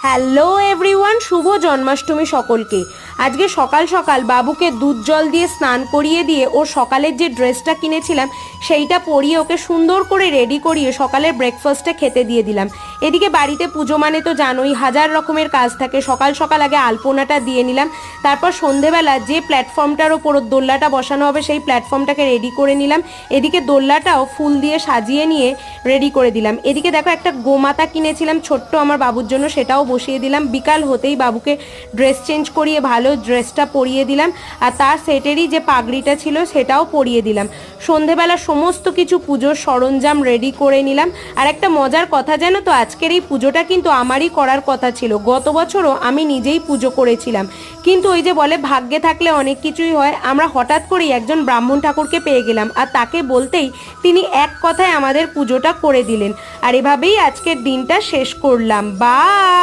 Hello everyone, শুভ জন্মাষ্টমী সকলকে। আজকে সকাল সকাল বাবুকে দুধ জল দিয়ে স্নান করিয়ে দিয়ে ওর সকালের যে ড্রেসটা কিনেছিলাম সেইটা পরিয়ে ওকে সুন্দর করে রেডি করিয়ে সকালের ব্রেকফাস্টে খেতে দিয়ে দিলাম। এদিকে বাড়িতে পুজো মানে তো জানোই হাজার রকমের কাজ থাকে। সকাল সকাল আগে আলপনাটা দিয়ে নিলাম, তারপর সন্ধেবেলা যে প্ল্যাটফর্মটার ওপর দোল্লাটা বসানো হবে সেই প্ল্যাটফর্মটাকে রেডি করে নিলাম। এদিকে দোল্লাটাও ফুল দিয়ে সাজিয়ে নিয়ে রেডি করে দিলাম। এদিকে দেখো একটা গোমাতা কিনেছিলাম ছোট্ট আমার বাবুর জন্য, সেটাও বসিয়ে দিলাম। বিকাল হতেই বাবুকে ড্রেস চেঞ্জ করিয়ে ভালো ড্রেসটা পরিয়ে দিলাম, আর তার সেটেরই যে পাগড়িটা ছিল সেটাও পরিয়ে দিলাম। সন্ধেবেলা সমস্ত কিছু পুজোর সরঞ্জাম রেডি করে নিলাম। আর একটা মজার কথা জানো তো, আজকের এই পুজোটা কিন্তু আমারই করার কথা ছিল। গত বছরও আমি নিজেই পুজো করেছিলাম, কিন্তু ওই যে বলে ভাগ্যে থাকলে অনেক কিছুই হয়। আমরা হঠাৎ করেই একজন ব্রাহ্মণ ঠাকুরকে পেয়ে গেলাম, আর তাকে বলতেই তিনি এক কথায় আমাদের পুজোটা করে দিলেন। আর এভাবেই আজকের দিনটা শেষ করলাম। বাই।